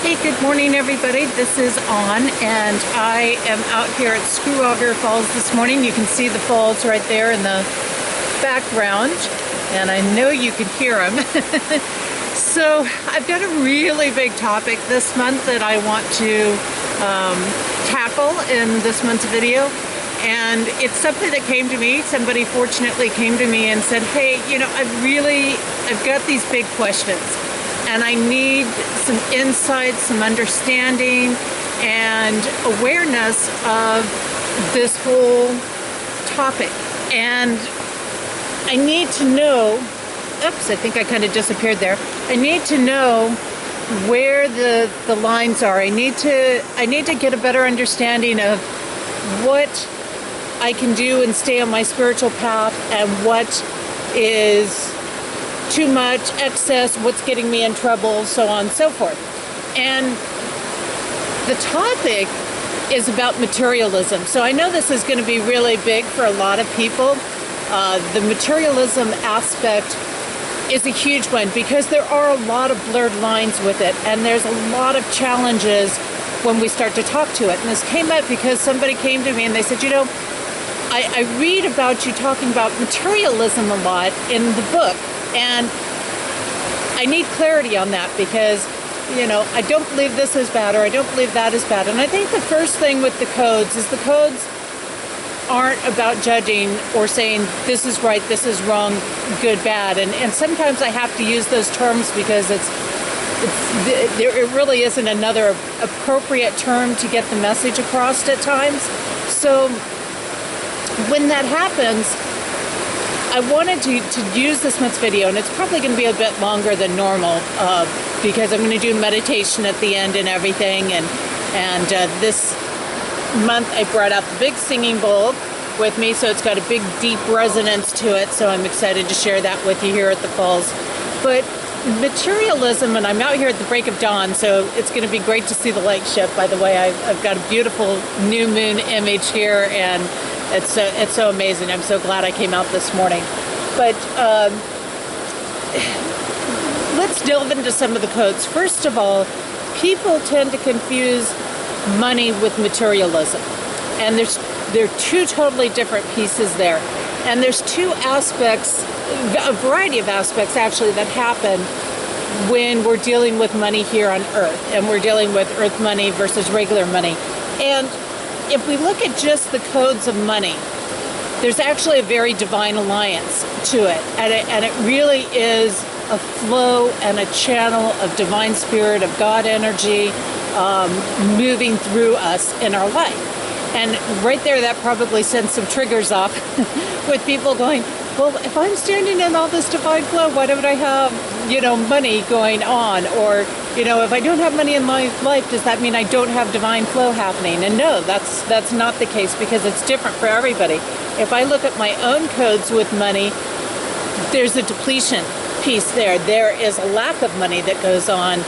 Hey, good morning, everybody. This is On, and I am out here at Screw Falls this morning. You can see the falls right there in the background, and I know you can hear them. So I've got a really big topic this month that I want to tackle in this month's video. And it's something that came to me. Somebody fortunately came to me and said, hey, I've got these big questions. And I need some insight, some understanding, and awareness of this whole topic. And I need to know, oops, I think I kind of disappeared there. I need to know where the lines are. I need to get a better understanding of what I can do and stay on my spiritual path, and what is too much, excess, what's getting me in trouble, so on and so forth. And the topic is about materialism. So I know this is going to be really big for a lot of people. The materialism aspect is a huge one because there are a lot of blurred lines with it, and there's a lot of challenges when we start to talk to it. And this came up because somebody came to me and they said, I read about you talking about materialism a lot in the book. And I need clarity on that because, I don't believe this is bad, or I don't believe that is bad. And I think the first thing with the codes is the codes aren't about judging or saying this is right, this is wrong, good, bad. And sometimes I have to use those terms because it really isn't another appropriate term to get the message across at times. So when that happens, I wanted to use this month's video, and it's probably going to be a bit longer than normal because I'm going to do meditation at the end and everything. And this month I brought out the big singing bowl with me, so it's got a big deep resonance to it. So I'm excited to share that with you here at the falls. But materialism, and I'm out here at the break of dawn, so it's going to be great to see the light shift. By the way, I've got a beautiful new moon image here, and it's so amazing. I'm so glad I came out this morning. But let's delve into some of the codes. First of all, people tend to confuse money with materialism. And there are two totally different pieces there. And there's two aspects, a variety of aspects actually, that happen when we're dealing with money here on Earth. And we're dealing with Earth money versus regular money. And if we look at just the codes of money, there's actually a very divine alliance to it. And it really is a flow and a channel of divine spirit, of God energy, moving through us in our life. And right there, that probably sends some triggers off with people going, well, if I'm standing in all this divine flow, why don't I have, money going on? Or, if I don't have money in my life, does that mean I don't have divine flow happening? And no, that's not the case, because it's different for everybody. If I look at my own codes with money, there's a depletion piece there. There is a lack of money that goes on.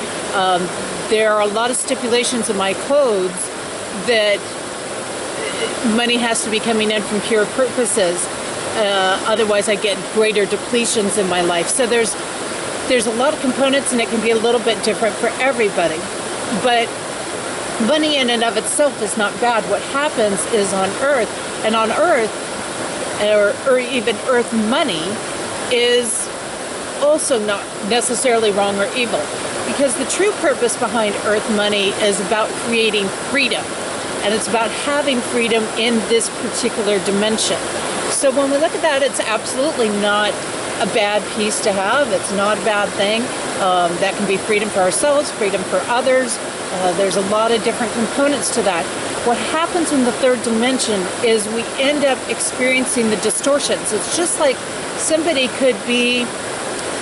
There are a lot of stipulations in my codes that money has to be coming in from pure purposes. Otherwise, I get greater depletions in my life. So there's a lot of components, and it can be a little bit different for everybody. But money in and of itself is not bad. What happens is on Earth, and on Earth, or even Earth money, is also not necessarily wrong or evil. Because the true purpose behind Earth money is about creating freedom. And it's about having freedom in this particular dimension. So when we look at that, it's absolutely not a bad piece to have. It's not a bad thing. That can be freedom for ourselves, freedom for others. There's a lot of different components to that. What happens in the third dimension is we end up experiencing the distortions. It's just like somebody could be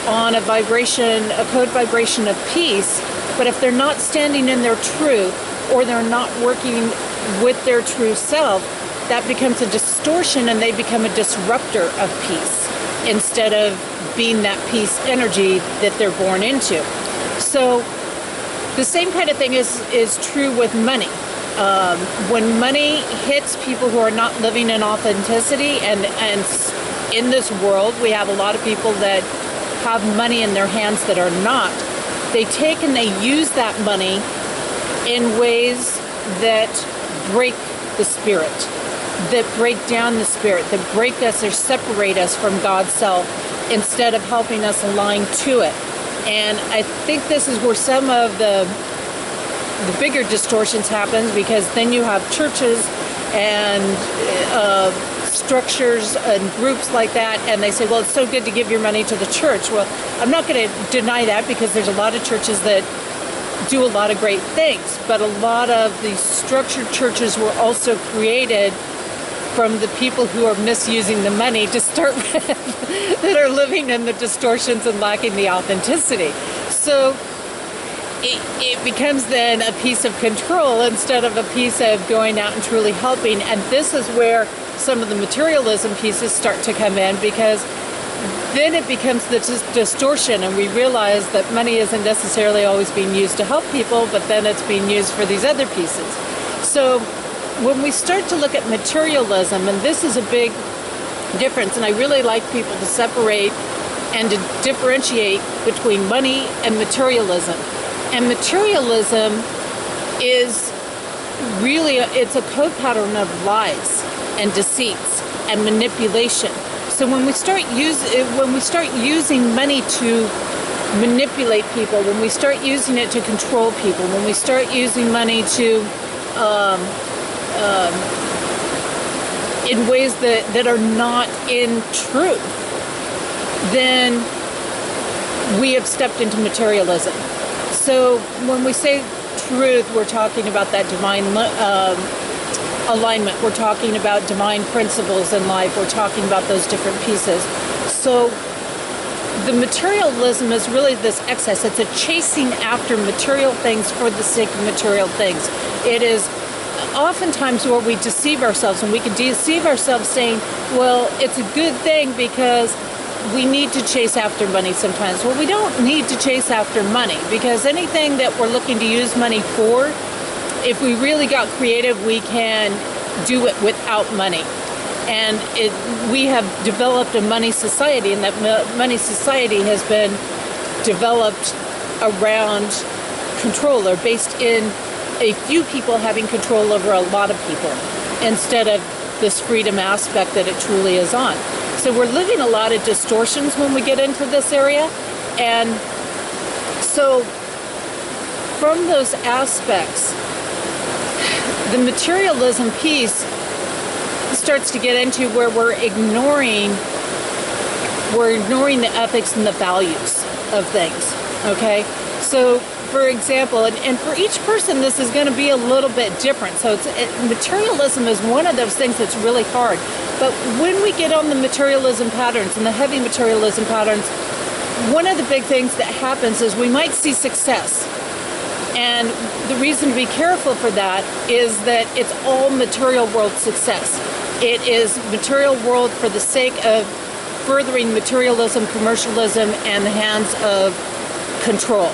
on a code vibration of peace, but if they're not standing in their truth, or they're not working with their true self, that becomes a distortion, and they become a disruptor of peace instead of being that peace energy that they're born into. So the same kind of thing is true with money. When money hits people who are not living in authenticity, and in this world we have a lot of people that have money in their hands that are not, they take and they use that money in ways that break the spirit, that break down the spirit, that break us or separate us from God's self instead of helping us align to it. And I think this is where some of the bigger distortions happens, because then you have churches and structures and groups like that, and they say, well, it's so good to give your money to the church. Well, I'm not going to deny that, because there's a lot of churches that do a lot of great things, but a lot of these structured churches were also created from the people who are misusing the money to start with, that are living in the distortions and lacking the authenticity. So it becomes then a piece of control instead of a piece of going out and truly helping. And this is where some of the materialism pieces start to come in, because then it becomes the distortion, and we realize that money isn't necessarily always being used to help people, but then it's being used for these other pieces. So when we start to look at materialism, and this is a big difference, and I really like people to separate and to differentiate between money and materialism. And materialism is really, it's a code pattern of lies and deceits and manipulation. So when we start using money to manipulate people, when we start using it to control people, when we start using money to in ways that are not in truth, then we have stepped into materialism. So when we say truth, we're talking about that divine alignment. We're talking about divine principles in life. We're talking about those different pieces. So the materialism is really this excess. It's a chasing after material things for the sake of material things. It is oftentimes where we deceive ourselves, and we can deceive ourselves saying, well, it's a good thing because we need to chase after money sometimes. Well, we don't need to chase after money, because anything that we're looking to use money for, if we really got creative, we can do it without money. And we have developed a money society, and that money society has been developed around control, or based in a few people having control over a lot of people, instead of this freedom aspect that it truly is on. So we're living a lot of distortions when we get into this area. And so from those aspects, the materialism piece starts to get into where we're ignoring the ethics and the values of things, okay? So for example, and for each person this is going to be a little bit different. So materialism is one of those things that's really hard. But when we get on the materialism patterns and the heavy materialism patterns, one of the big things that happens is we might see success. And the reason to be careful for that is that it's all material world success. It is material world for the sake of furthering materialism, commercialism, and the hands of control.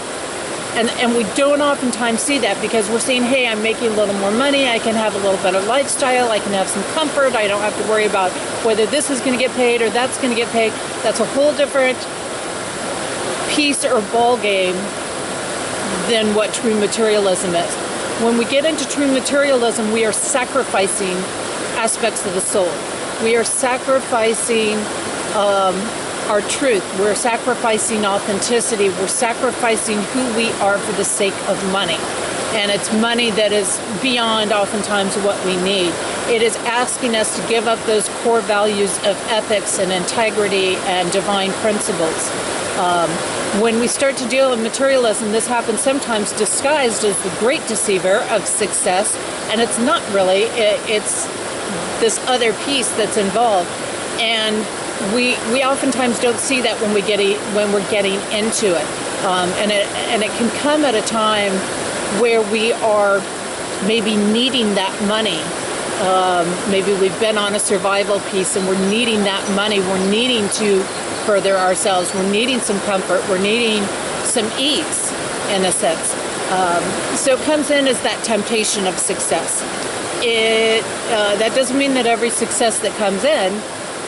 And we don't oftentimes see that, because we're saying, hey, I'm making a little more money, I can have a little better lifestyle, I can have some comfort, I don't have to worry about whether this is going to get paid or that's going to get paid. That's a whole different piece or ball game than what true materialism is. When we get into true materialism, we are sacrificing aspects of the soul. We are sacrificing our truth. We're sacrificing authenticity. We're sacrificing who we are for the sake of money. And it's money that is beyond oftentimes what we need. It is asking us to give up those core values of ethics and integrity and divine principles. When we start to deal with materialism, this happens sometimes disguised as the great deceiver of success, and it's not really. It's this other piece that's involved. And we oftentimes don't see that when we're getting into it, and it can come at a time where we are maybe needing that money. Maybe we've been on a survival piece and we're needing that money. We're needing to further ourselves. We're needing some comfort. We're needing some ease, in a sense. So it comes in as that temptation of success. That doesn't mean that every success that comes in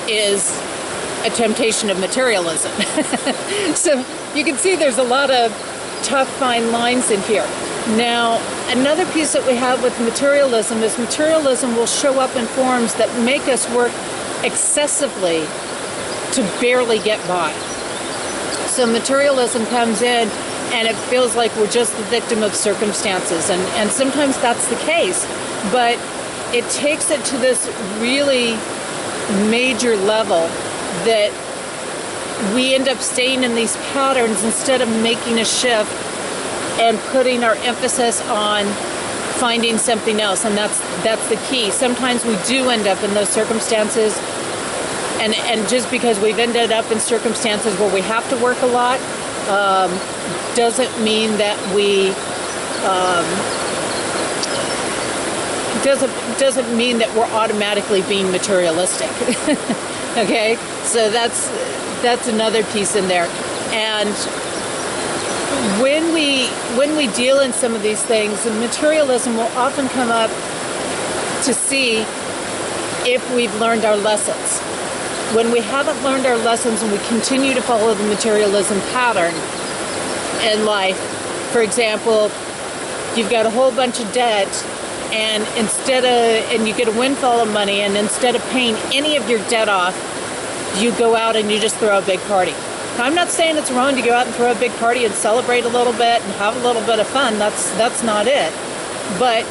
is a temptation of materialism. So you can see there's a lot of tough fine lines in here. Now, another piece that we have with materialism is materialism will show up in forms that make us work excessively to barely get by. So materialism comes in and it feels like we're just the victim of circumstances, and sometimes that's the case, but it takes it to this really major level that we end up staying in these patterns instead of making a shift and putting our emphasis on finding something else. And that's the key. Sometimes we do end up in those circumstances, and just because we've ended up in circumstances where we have to work a lot doesn't mean that we doesn't mean that we're automatically being materialistic. Okay, so that's another piece in there. And when we deal in some of these things, the materialism will often come up to see if we've learned our lessons. When we haven't learned our lessons and we continue to follow the materialism pattern in life, for example, you've got a whole bunch of debt, and you get a windfall of money, and instead of paying any of your debt off, you go out and you just throw a big party. Now, I'm not saying it's wrong to go out and throw a big party and celebrate a little bit and have a little bit of fun. That's not it. But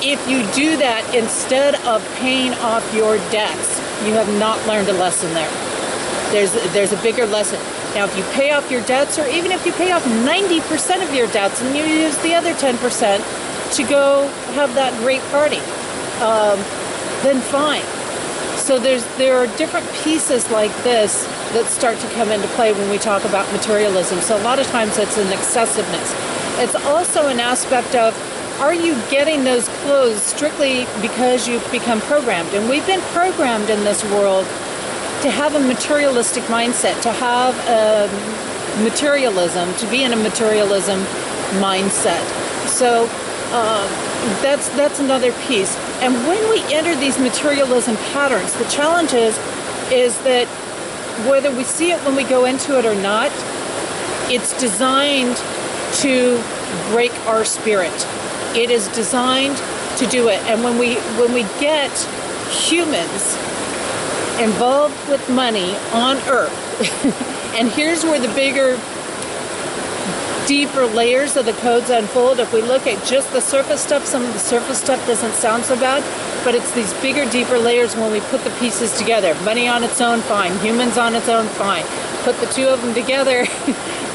if you do that instead of paying off your debts, you have not learned a lesson there. There's a bigger lesson. Now, if you pay off your debts, or even if you pay off 90% of your debts and you use the other 10% to go have that great party, then fine. So there are different pieces like this that start to come into play when we talk about materialism. So a lot of times it's an excessiveness. It's also an aspect of, are you getting those clothes strictly because you've become programmed? And we've been programmed in this world to have a materialistic mindset, to have materialism, to be in a materialism mindset. So that's another piece. And when we enter these materialism patterns, the challenge is that whether we see it when we go into it or not, it's designed to break our spirit. It is designed to do it. And when we get humans involved with money on Earth, and here's where the bigger, deeper layers of the codes unfold. If we look at just the surface stuff, some of the surface stuff doesn't sound so bad, but it's these bigger, deeper layers when we put the pieces together. Money on its own, fine. Humans on its own, fine. Put the two of them together,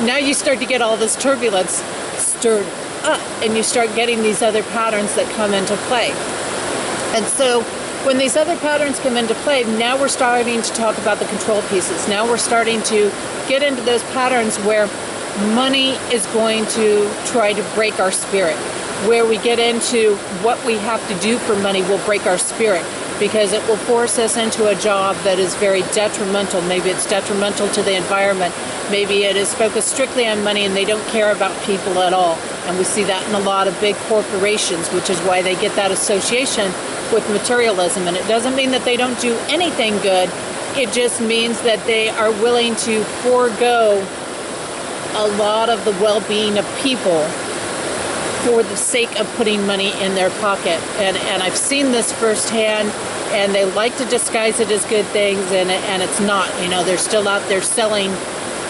now you start to get all this turbulence stirred up, and you start getting these other patterns that come into play. And so when these other patterns come into play, now we're starting to talk about the control pieces. Now we're starting to get into those patterns where money is going to try to break our spirit, where we get into what we have to do for money will break our spirit, because it will force us into a job that is very detrimental. Maybe it's detrimental to the environment. Maybe it is focused strictly on money and they don't care about people at all. And we see that in a lot of big corporations, which is why they get that association with materialism. And it doesn't mean that they don't do anything good. It just means that they are willing to forego a lot of the well-being of people for the sake of putting money in their pocket. And I've seen this firsthand, and they like to disguise it as good things, and it's not. You know, they're still out there selling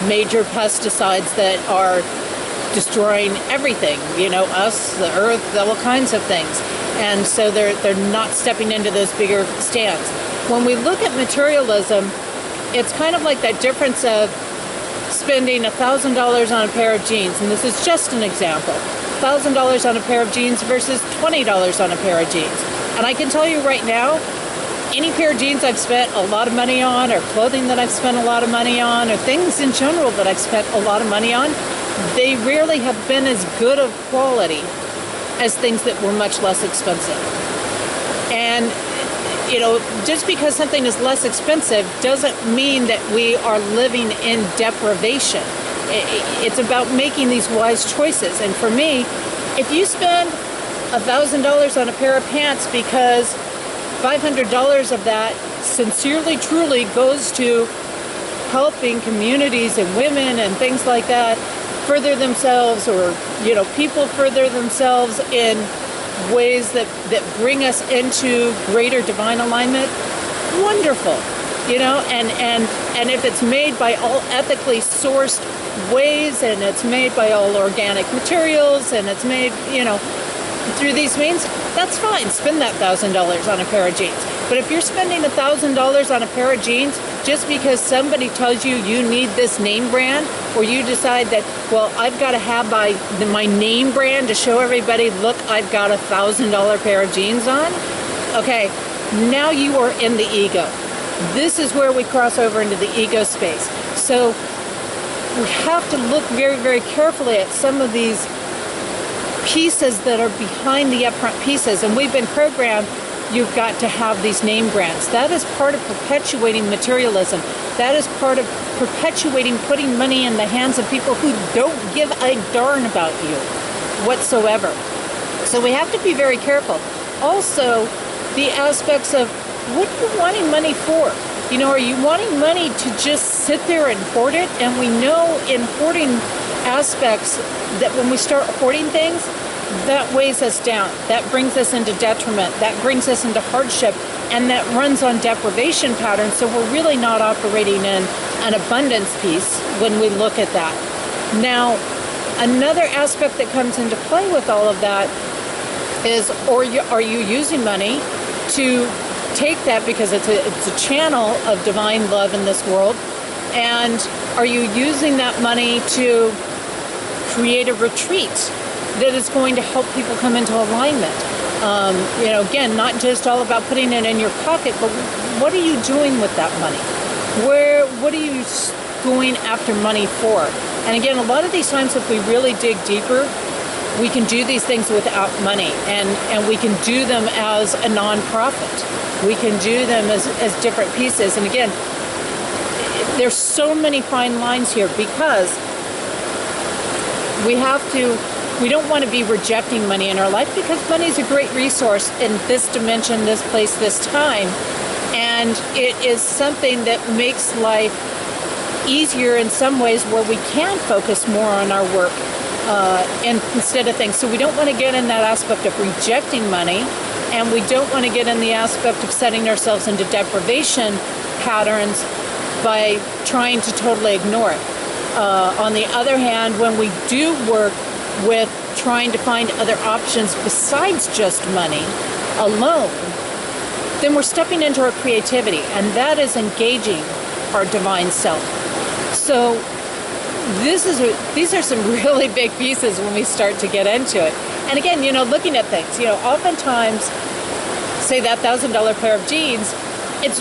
major pesticides that are destroying everything, you know, us, the earth, all kinds of things. And so they're not stepping into those bigger stands. When we look at materialism, it's kind of like that difference of spending $1,000 on a pair of jeans, and this is just an example. $1,000 on a pair of jeans versus $20 on a pair of jeans. And I can tell you right now, any pair of jeans I've spent a lot of money on, or clothing that I've spent a lot of money on, or things in general that I've spent a lot of money on, they rarely have been as good of quality as things that were much less expensive. And, you know, just because something is less expensive doesn't mean that we are living in deprivation. It's about making these wise choices. And for me, if you spend $1,000 on a pair of pants because $500 of that sincerely, truly goes to helping communities and women and things like that, further themselves, or people further themselves in ways that bring us into greater divine alignment, wonderful. And if it's made by all ethically sourced ways, and it's made by all organic materials, and it's made through these means, that's fine. Spend that $1,000 on a pair of jeans. But if you're spending $1,000 on a pair of jeans just because somebody tells you you need this name brand, or you decide that, well, I've got to have my name brand to show everybody, look, I've got $1,000 pair of jeans on, okay, now you are in the ego. This is where we cross over into the ego space. So we have to look very, very carefully at some of these pieces that are behind the upfront pieces. And we've been programmed, you've got to have these name brands. That is part of perpetuating materialism. That is part of perpetuating putting money in the hands of people who don't give a darn about you whatsoever. So we have to be very careful. Also, the aspects of what you're wanting money for. Are you wanting money to just sit there and hoard it? And we know in hoarding aspects that when we start hoarding things, that weighs us down. That brings us into detriment. That brings us into hardship. And that runs on deprivation patterns. So we're really not operating in an abundance piece when we look at that. Now, another aspect that comes into play with all of that is, are you using money to take that, because it's a channel of divine love in this world, and are you using that money to create a retreat that is going to help people come into alignment? Again, not just all about putting it in your pocket, but what are you doing with that money? What are you going after money for? And again, a lot of these times, if we really dig deeper, we can do these things without money, and we can do them as a nonprofit. We can do them as different pieces. And again, there's so many fine lines here, because we don't want to be rejecting money in our life, because money is a great resource in this dimension, this place, this time. And it is something that makes life easier in some ways, where we can focus more on our work instead of things. So we don't want to get in that aspect of rejecting money, and we don't want to get in the aspect of setting ourselves into deprivation patterns by trying to totally ignore it. On the other hand, when we do work with trying to find other options besides just money alone, then we're stepping into our creativity, and that is engaging our divine self. So these are some really big pieces when we start to get into it. And again, looking at things, oftentimes, say that $1,000 pair of jeans, it's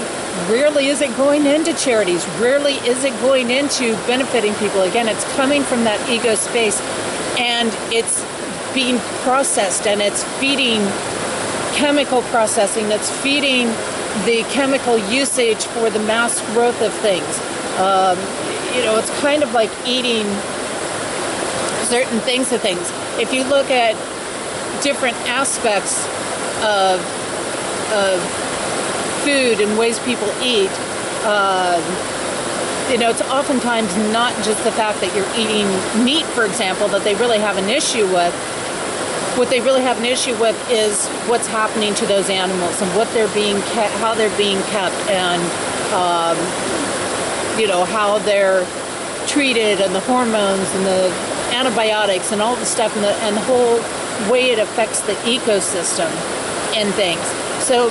rarely is it going into charities, rarely is it going into benefiting people. Again, it's coming from that ego space, and it's being processed, and it's feeding chemical processing, that's feeding the chemical usage for the mass growth of things. It's kind of like eating certain things of things. If you look at different aspects of food and ways people eat, it's oftentimes not just the fact that you're eating meat, for example, that they really have an issue with. What they really have an issue with is what's happening to those animals, and what they're being kept, how they're being kept, and how they're treated, and the hormones and the antibiotics and all the stuff, and the whole way it affects the ecosystem and things. So,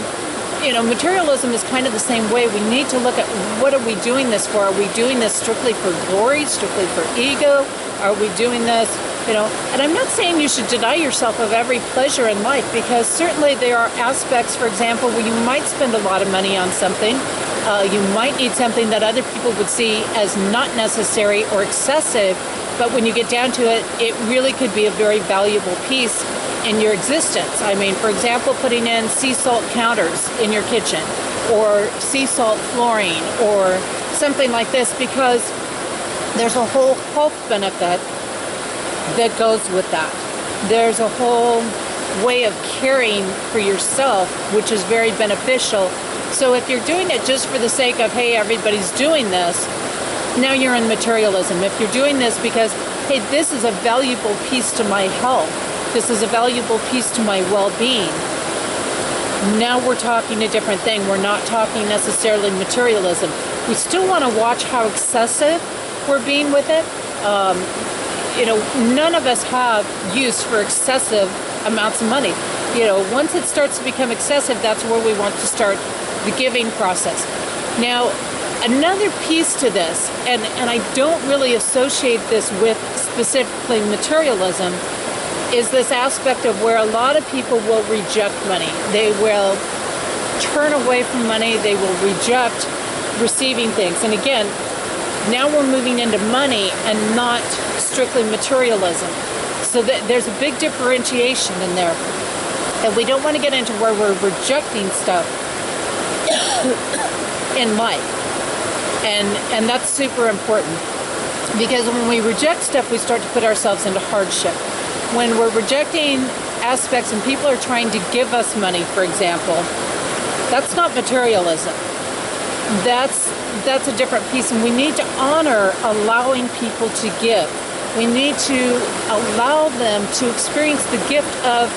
materialism is kind of the same way. We need to look at, what are we doing this for? Are we doing this strictly for glory, strictly for ego? Are we doing this, and I'm not saying you should deny yourself of every pleasure in life, because certainly there are aspects, for example, where you might spend a lot of money on something. You might need something that other people would see as not necessary or excessive, but when you get down to it, it really could be a very valuable piece in your existence. I mean, for example, putting in sea salt counters in your kitchen, or sea salt flooring, or something like this, because there's a whole health benefit that goes with that. There's a whole way of caring for yourself, which is very beneficial. So if you're doing it just for the sake of, hey, everybody's doing this, now you're in materialism. If you're doing this because hey, this is a valuable piece to my health. This is a valuable piece to my well-being. Now we're talking a different thing. We're not talking necessarily materialism. We still want to watch how excessive we're being with it. None of us have use for excessive amounts of money. Once it starts to become excessive, that's where we want to start the giving process. Now, another piece to this, and I don't really associate this with specifically materialism, is this aspect of where a lot of people will reject money. They will turn away from money. They will reject receiving things. And again, now we're moving into money and not strictly materialism. So there's a big differentiation in there. And we don't want to get into where we're rejecting stuff in life. And that's super important. Because when we reject stuff, we start to put ourselves into hardship. When we're rejecting aspects and people are trying to give us money, for example, that's not materialism. That's a different piece, and we need to honor allowing people to give. We need to allow them to experience the gift of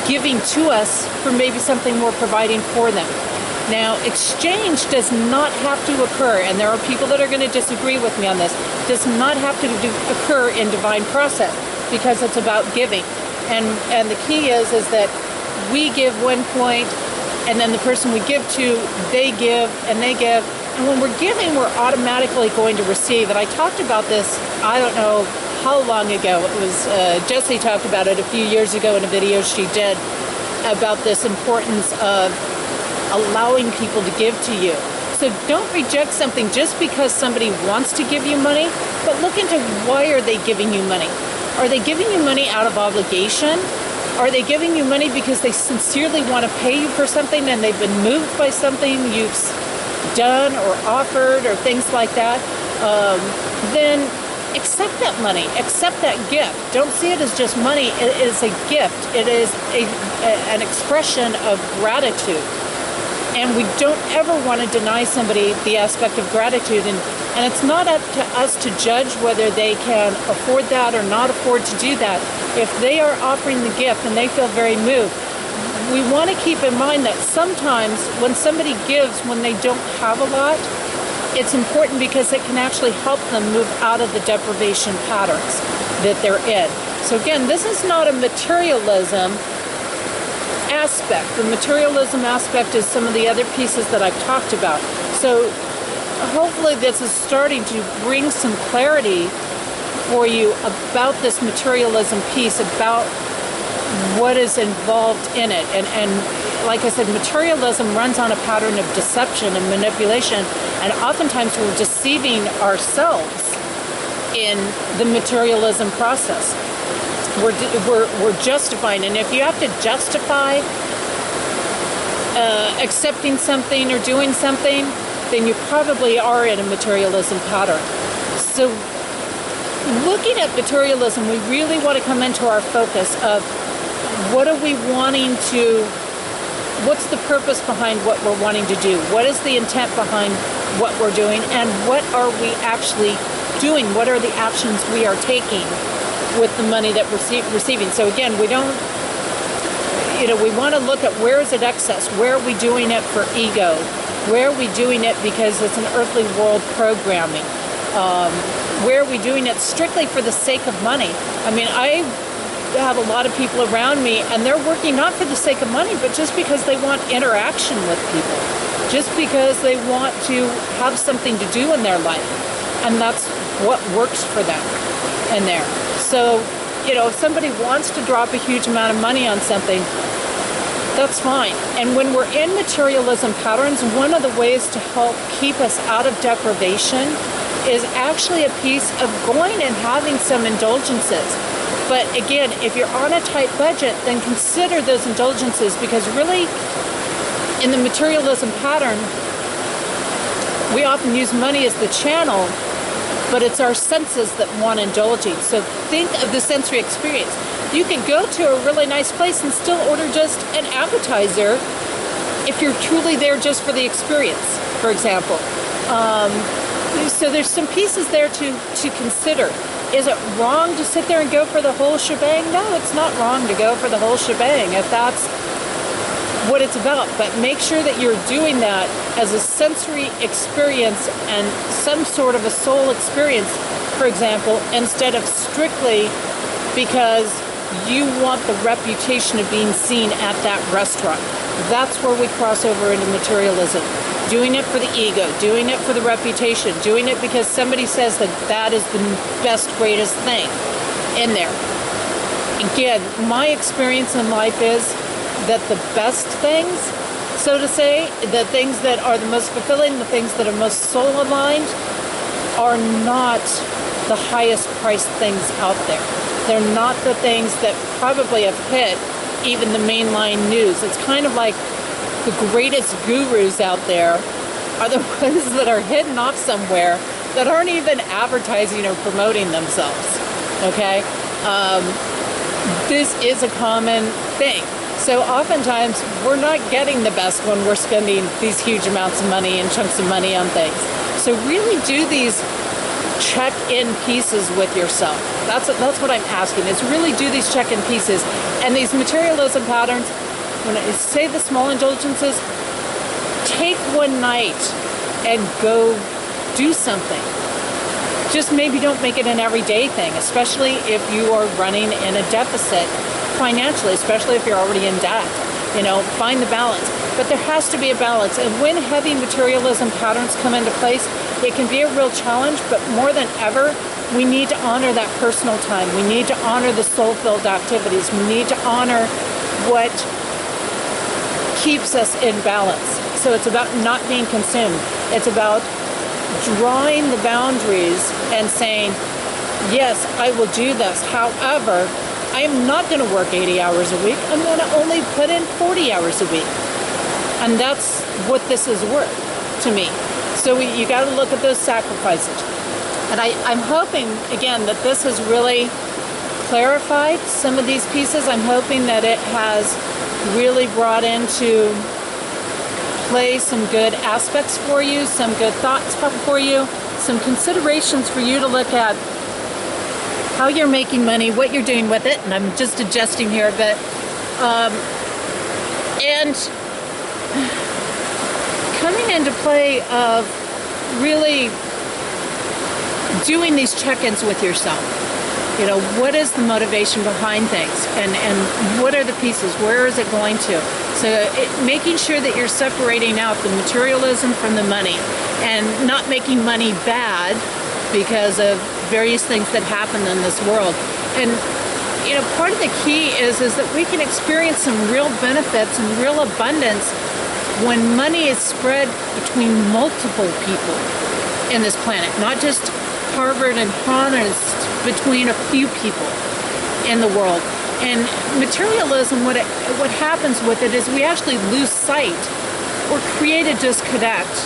giving to us for maybe something we're providing for them. Now, exchange does not have to occur, and there are people that are going to disagree with me on this, does not have to occur in divine process, because it's about giving. And the key is that we give one point, and then the person we give to, they give, and they give. And when we're giving, we're automatically going to receive. And I talked about this, I don't know how long ago. It was, Jessie talked about it a few years ago in a video she did about this importance of allowing people to give to you. So don't reject something just because somebody wants to give you money, but look into why are they giving you money. Are they giving you money out of obligation? Are they giving you money because they sincerely want to pay you for something and they've been moved by something you've done or offered or things like that? Then accept that money, accept that gift. Don't see it as just money. It is a gift. It is an expression of gratitude. And we don't ever want to deny somebody the aspect of gratitude. And it's not up to us to judge whether they can afford that or not afford to do that. If they are offering the gift and they feel very moved, we want to keep in mind that sometimes when somebody gives when they don't have a lot, it's important because it can actually help them move out of the deprivation patterns that they're in. So again, this is not a materialism aspect. The materialism aspect is some of the other pieces that I've talked about. So hopefully this is starting to bring some clarity for you about this materialism piece, about what is involved in it. And like I said, materialism runs on a pattern of deception and manipulation, and oftentimes we're deceiving ourselves in the materialism process. We're justifying, and if you have to justify accepting something or doing something, then you probably are in a materialism pattern. So looking at materialism, we really want to come into our focus of what are we wanting to, what's the purpose behind what we're wanting to do? What is the intent behind what we're doing? And what are we actually doing? What are the actions we are taking with the money that we're receiving? So again, we don't, we want to look at where is it excess? Where are we doing it for ego? Where are we doing it because it's an earthly world programming? Where are we doing it strictly for the sake of money? I mean, I have a lot of people around me and they're working not for the sake of money, but just because they want interaction with people, just because they want to have something to do in their life. And that's what works for them in there. So, if somebody wants to drop a huge amount of money on something, that's fine. And when we're in materialism patterns, one of the ways to help keep us out of deprivation is actually a piece of going and having some indulgences. But again, if you're on a tight budget, then consider those indulgences, because really, in the materialism pattern, we often use money as the channel, but it's our senses that want indulging. So think of the sensory experience. You can go to a really nice place and still order just an appetizer if you're truly there just for the experience, for example. So there's some pieces there to consider. Is it wrong to sit there and go for the whole shebang? No, it's not wrong to go for the whole shebang if that's what it's about. But make sure that you're doing that as a sensory experience and some sort of a soul experience, for example, instead of strictly because you want the reputation of being seen at that restaurant. That's where we cross over into materialism. Doing it for the ego, doing it for the reputation, doing it because somebody says that that is the best, greatest thing in there. Again, my experience in life is that the best things, so to say, the things that are the most fulfilling, the things that are most soul aligned, are not the highest priced things out there. They're not the things that probably have hit even the mainline news. It's kind of like the greatest gurus out there are the ones that are hidden off somewhere that aren't even advertising or promoting themselves. Okay? This is a common thing. So oftentimes we're not getting the best when we're spending these huge amounts of money and chunks of money on things. So really do these check-in pieces with yourself. That's what I'm asking, is really do these check-in pieces. And these materialism patterns, when I say the small indulgences, take one night and go do something. Just maybe don't make it an everyday thing, especially if you are running in a deficit financially, especially if you're already in debt. You know, find the balance. But there has to be a balance. And when heavy materialism patterns come into place, it can be a real challenge, but more than ever, we need to honor that personal time. We need to honor the soul-filled activities. We need to honor what keeps us in balance. So it's about not being consumed. It's about drawing the boundaries and saying, yes, I will do this. However, I am not going to work 80 hours a week. I'm going to only put in 40 hours a week. And that's what this is worth to me. So you got to look at those sacrifices. And I'm hoping, again, that this has really clarified some of these pieces. I'm hoping that it has really brought into play some good aspects for you, some good thoughts for you, some considerations for you to look at how you're making money, what you're doing with it. And I'm just adjusting here a bit. And coming into play of really doing these check-ins with yourself. You know, what is the motivation behind things, and what are the pieces? Where is it going to? So making sure that you're separating out the materialism from the money, and not making money bad because of various things that happen in this world. And you know, part of the key is that we can experience some real benefits and real abundance when money is spread between multiple people in this planet, not just harbored and harnessed between a few people in the world. And materialism, what happens with it is we actually lose sight or create a disconnect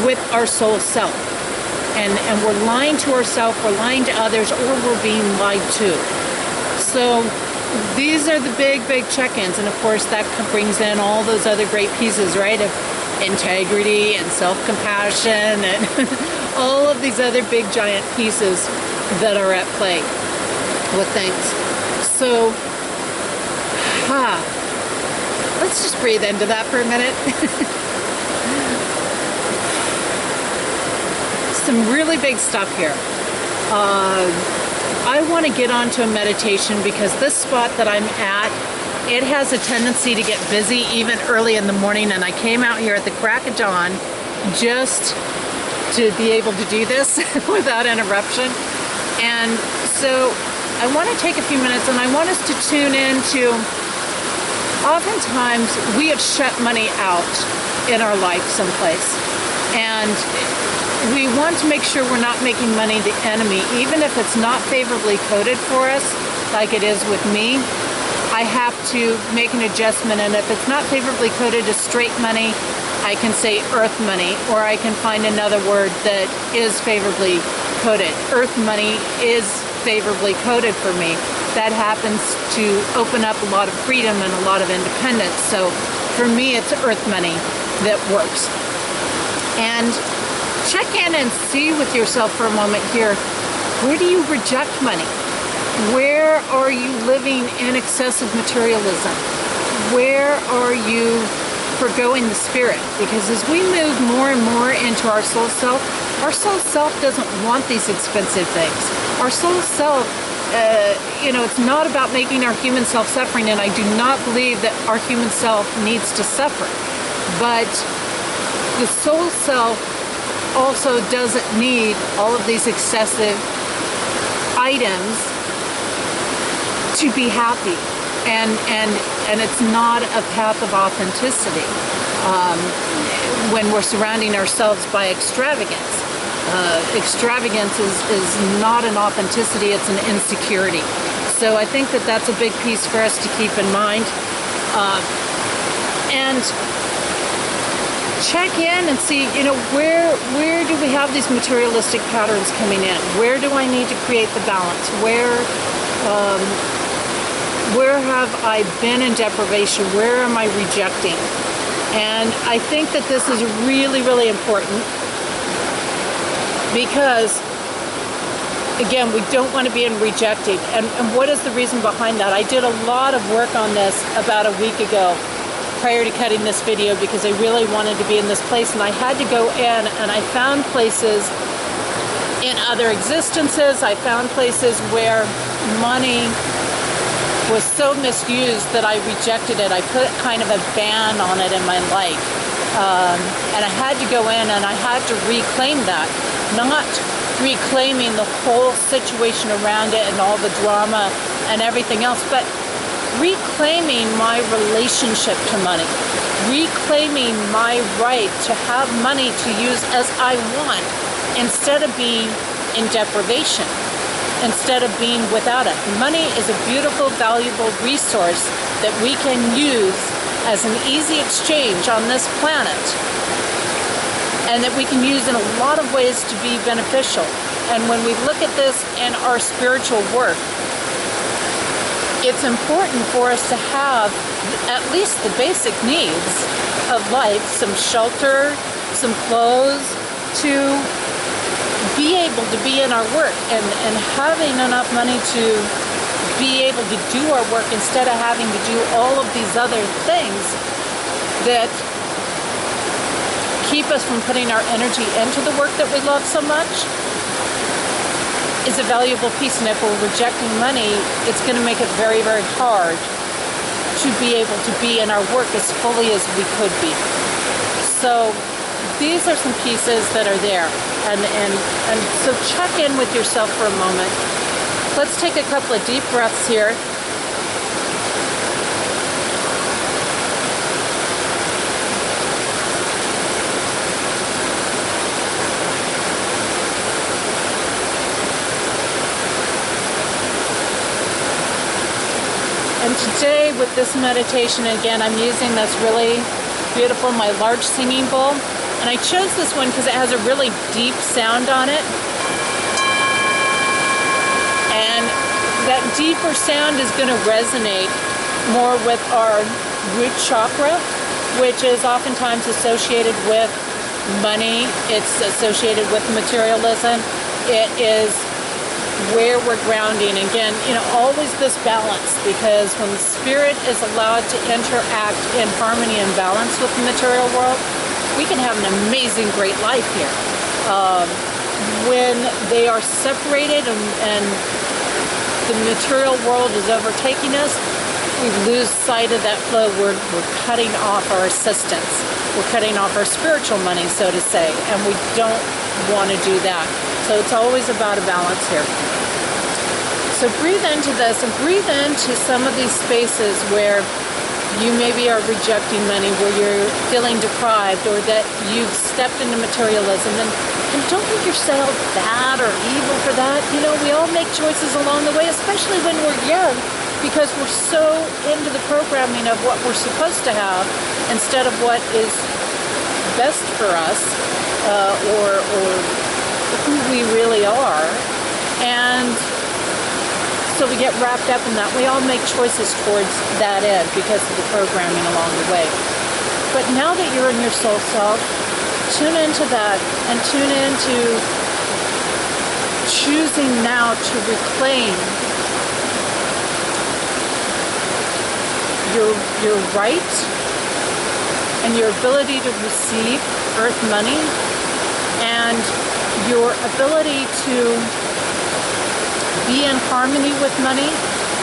with our soul self. And we're lying to ourselves, we're lying to others, or we're being lied to. So these are the big check-ins. And of course that brings in all those other great pieces, right? Of integrity and self-compassion and all of these other big giant pieces that are at play with things. So, let's just breathe into that for a minute. Some really big stuff here. I want to get onto a meditation because this spot that I'm at, it has a tendency to get busy even early in the morning, and I came out here at the crack of dawn just to be able to do this without interruption. And so I want to take a few minutes and I want us to tune into, oftentimes we have shut money out in our life someplace, and we want to make sure we're not making money the enemy, even if it's not favorably coded for us, like it is with me. I have to make an adjustment, and if it's not favorably coded as straight money, I can say earth money, or I can find another word that is favorably coded. Earth money is favorably coded for me. That happens to open up a lot of freedom and a lot of independence. So for me, it's earth money that works. And check in and see with yourself for a moment here. Where do you reject money? Where are you living in excessive materialism? Where are you forgoing the spirit? Because as we move more and more into our soul self doesn't want these expensive things. Our soul self, it's not about making our human self suffering, and I do not believe that our human self needs to suffer. But the soul self also doesn't need all of these excessive items to be happy. And it's not a path of authenticity when we're surrounding ourselves by extravagance. Extravagance is not an authenticity, it's an insecurity. So I think that that's a big piece for us to keep in mind. And check in and see, where do we have these materialistic patterns coming in? Where do I need to create the balance? Where have I been in deprivation? Where am I rejecting? And I think that this is really, really important because, again, we don't want to be in rejecting. And what is the reason behind that? I did a lot of work on this about a week ago prior to cutting this video because I really wanted to be in this place, and I had to go in and I found places in other existences. I found places where money was so misused that I rejected it. I put kind of a ban on it in my life. And I had to go in and I had to reclaim that. Not reclaiming the whole situation around it and all the drama and everything else, but reclaiming my relationship to money. Reclaiming my right to have money to use as I want instead of being in deprivation. Instead of being without it. Money is a beautiful, valuable resource that we can use as an easy exchange on this planet, and that we can use in a lot of ways to be beneficial. And when we look at this in our spiritual work, it's important for us to have at least the basic needs of life, some shelter, some clothes, to be able to be in our work, and having enough money to be able to do our work instead of having to do all of these other things that keep us from putting our energy into the work that we love so much is a valuable piece. And if we're rejecting money, it's going to make it very, very hard to be able to be in our work as fully as we could be. So these are some pieces that are there. And so check in with yourself for a moment. Let's take a couple of deep breaths here. And today with this meditation, again, I'm using this really beautiful, my large singing bowl. And I chose this one because it has a really deep sound on it. And that deeper sound is going to resonate more with our root chakra, which is oftentimes associated with money. It's associated with materialism. It is where we're grounding. Again, always this balance, because when the spirit is allowed to interact in harmony and balance with the material world, we can have an amazing, great life here. When they are separated and the material world is overtaking us, we lose sight of that flow. We're cutting off our assistance. We're cutting off our spiritual money, so to say, and we don't want to do that. So it's always about a balance here. So breathe into this and breathe into some of these spaces where you maybe are rejecting money, where you're feeling deprived, or that you've stepped into materialism. And don't make yourself bad or evil for that. We all make choices along the way, especially when we're young, because we're so into the programming of what we're supposed to have instead of what is best for us, or who we really are. And so we get wrapped up in that. We all make choices towards that end because of the programming along the way. But now that you're in your soul self, tune into that and tune into choosing now to reclaim your right and your ability to receive earth money, and your ability to be in harmony with money,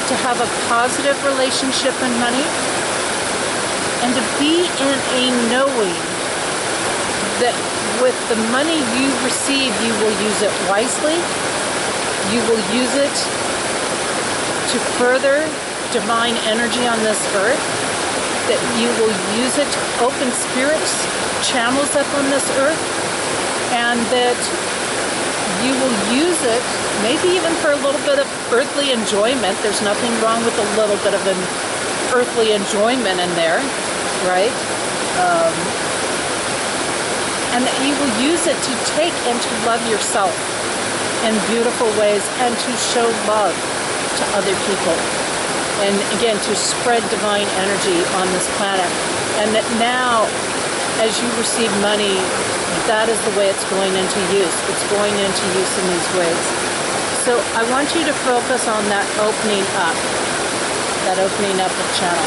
to have a positive relationship with money, and to be in a knowing that with the money you receive, you will use it wisely, you will use it to further divine energy on this earth, that you will use it to open spirits, channels up on this earth, and that you will use it maybe even for a little bit of earthly enjoyment. There's nothing wrong with a little bit of an earthly enjoyment in there, right? And that you will use it to take and to love yourself in beautiful ways and to show love to other people. And again, to spread divine energy on this planet. And that now, as you receive money, that is the way it's going into use. It's going into use in these ways. So I want you to focus on that opening up of channel.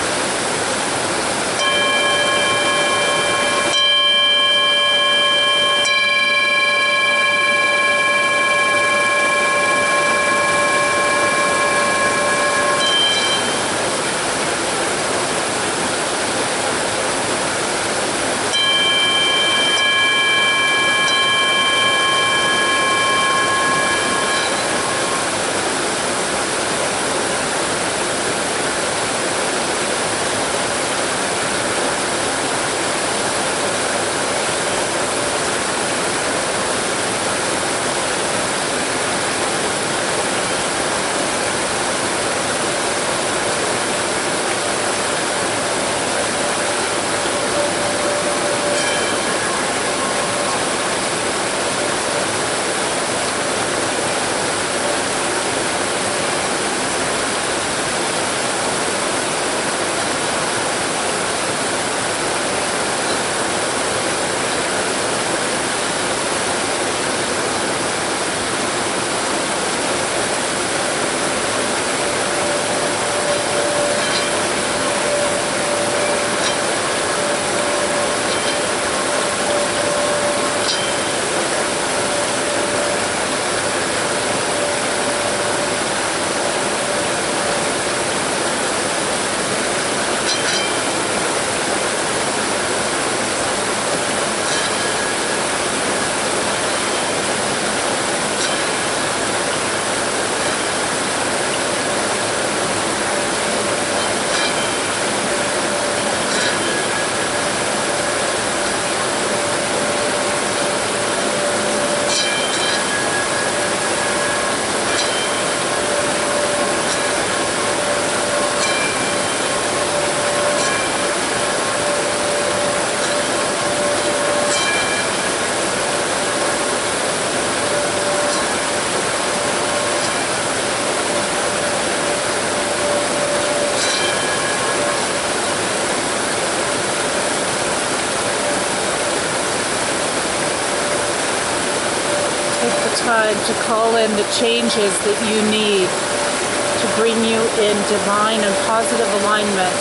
Time to call in the changes that you need to bring you in divine and positive alignment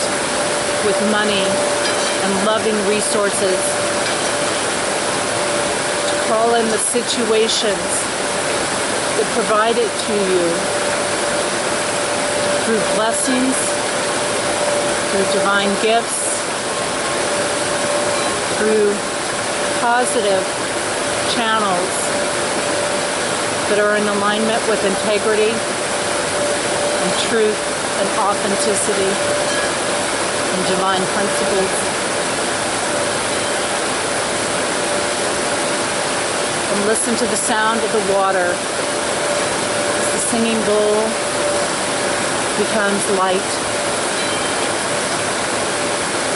with money and loving resources. To call in the situations that provide it to you through blessings, through divine gifts, through positive channels that are in alignment with integrity and truth and authenticity and divine principles. And listen to the sound of the water as the singing bowl becomes light.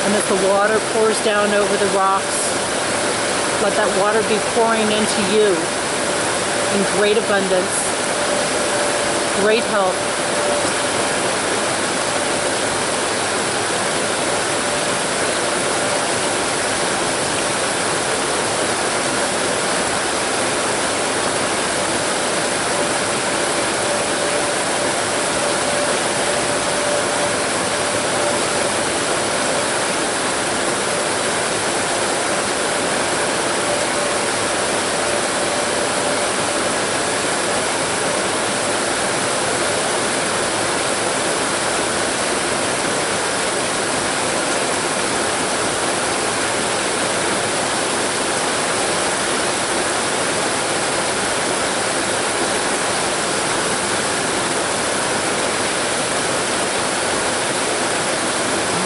And as the water pours down over the rocks, let that water be pouring into you in great abundance, great health,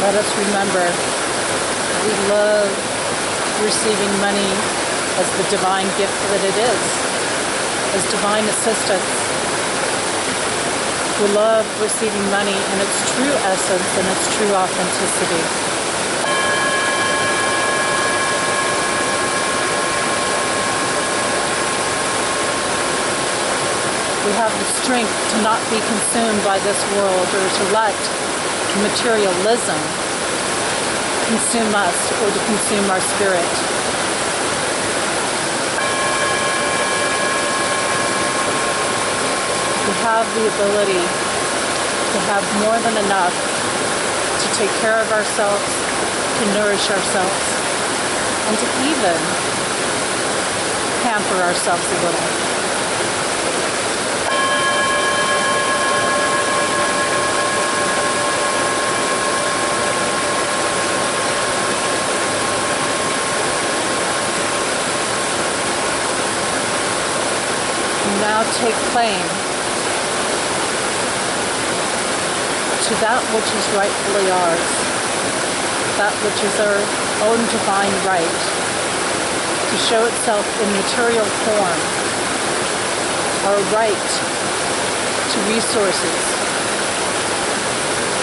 Let us remember we love receiving money as the divine gift that it is, as divine assistance. We love receiving money in its true essence and its true authenticity. We have the strength to not be consumed by this world or to let materialism consume us or to consume our spirit. We have the ability to have more than enough to take care of ourselves, to nourish ourselves, and to even pamper ourselves a little. Now take claim to that which is rightfully ours, that which is our own divine right, to show itself in material form, our right to resources,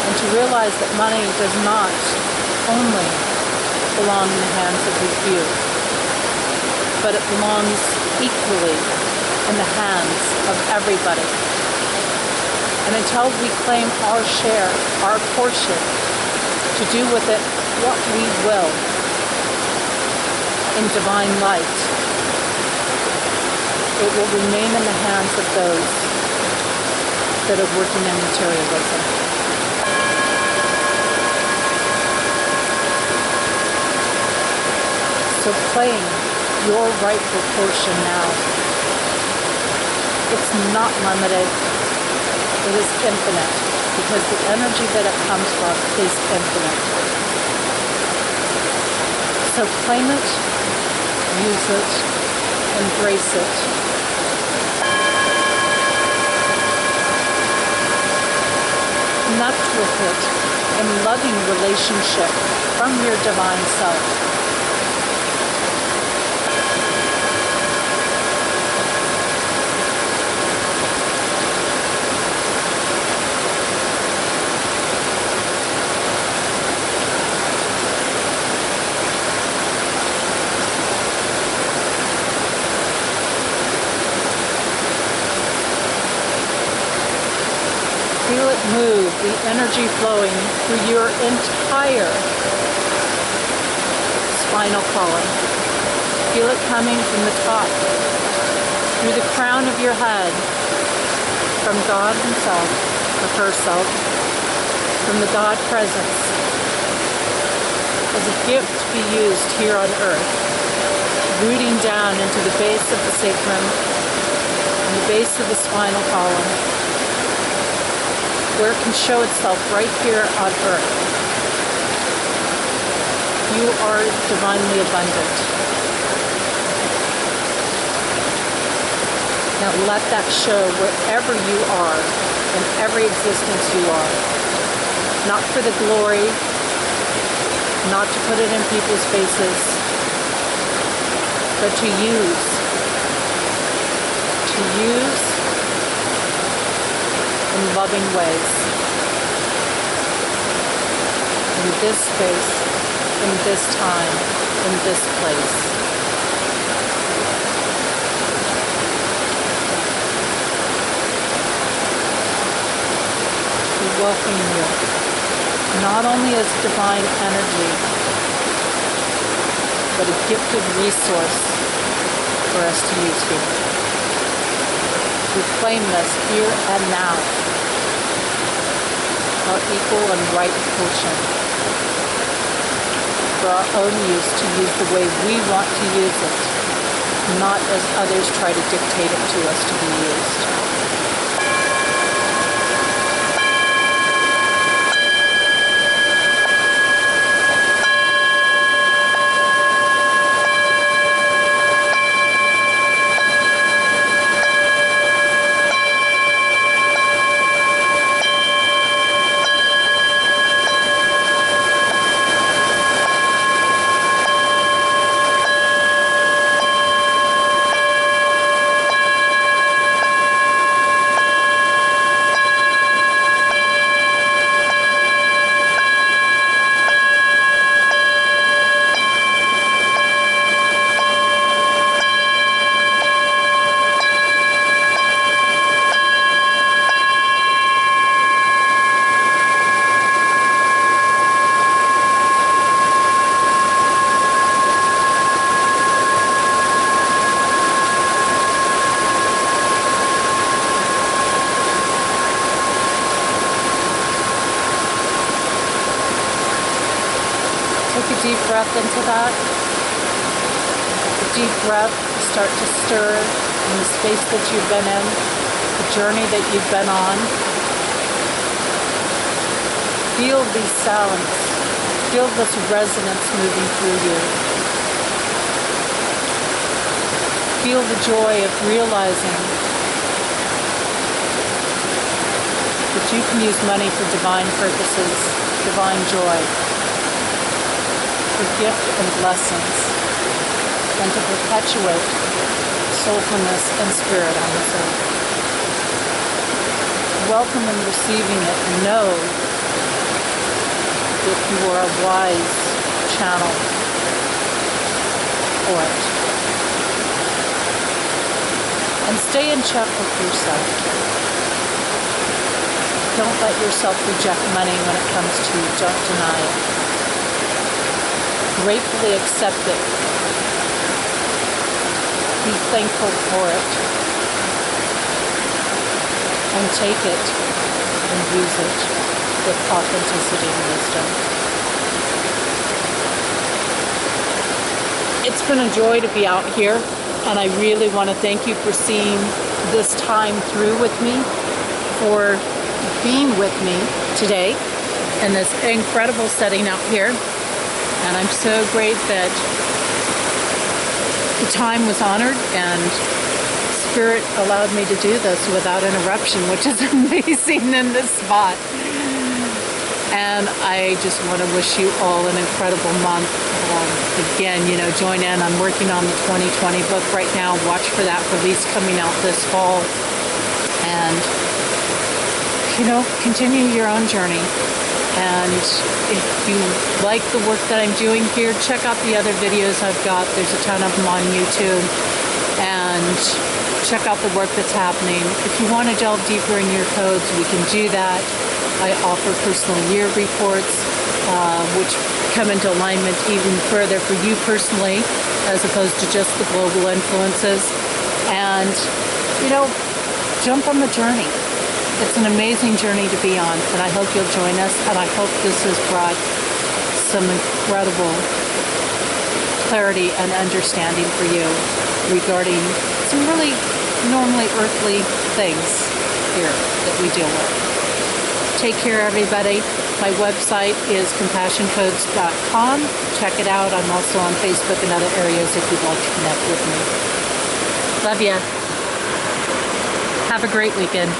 and to realize that money does not only belong in the hands of the few, but it belongs equally in the hands of everybody. And until we claim our share, our portion, to do with it what we will in divine light, it will remain in the hands of those that are working in materialism. So claim your rightful portion now. It's not limited, it is infinite, because the energy that it comes from is infinite. So claim it, use it, embrace it. Connect with it in loving relationship from your divine self. Feel it move, the energy flowing through your entire spinal column. Feel it coming from the top, through the crown of your head, from God Himself, or herself, from the God Presence, as a gift to be used here on earth, rooting down into the base of the sacrum, and the base of the spinal column, where it can show itself right here on earth. You are divinely abundant. Now let that show wherever you are, in every existence you are. Not for the glory, not to put it in people's faces, but to use in loving ways. In this space, in this time, in this place. We welcome you, not only as divine energy, but a gifted resource for us to use here. We claim this here and now, our equal and right portion, for our own use, to use the way we want to use it, not as others try to dictate it to us to be used. Take a deep breath into that. A deep breath, start to stir in the space that you've been in, the journey that you've been on. Feel these sounds. Feel this resonance moving through you. Feel the joy of realizing that you can use money for divine purposes, divine joy, for gift and blessings, and to perpetuate soulfulness and spirit on this earth. Welcome in receiving it, and know that you are a wise channel for it. And stay in check with yourself. Don't let yourself reject money when it comes to you. Don't deny it. Gratefully accept it. Be thankful for it. And take it and use it with authenticity and wisdom. It's been a joy to be out here, and I really want to thank you for seeing this time through with me, for being with me today in this incredible setting out here. And I'm so great that the time was honored and Spirit allowed me to do this without interruption, which is amazing in this spot. And I just want to wish you all an incredible month. Again, join in. I'm working on the 2020 book right now. Watch for that release coming out this fall. And continue your own journey. And if you like the work that I'm doing here, check out the other videos I've got. There's a ton of them on YouTube. And check out the work that's happening. If you want to delve deeper in your codes, we can do that. I offer personal year reports, which come into alignment even further for you personally, as opposed to just the global influences. And, jump on the journey. It's an amazing journey to be on, and I hope you'll join us, and I hope this has brought some incredible clarity and understanding for you regarding some really normally earthly things here that we deal with. Take care, everybody. My website is compassioncodes.com. Check it out. I'm also on Facebook and other areas if you'd like to connect with me. Love ya. Have a great weekend.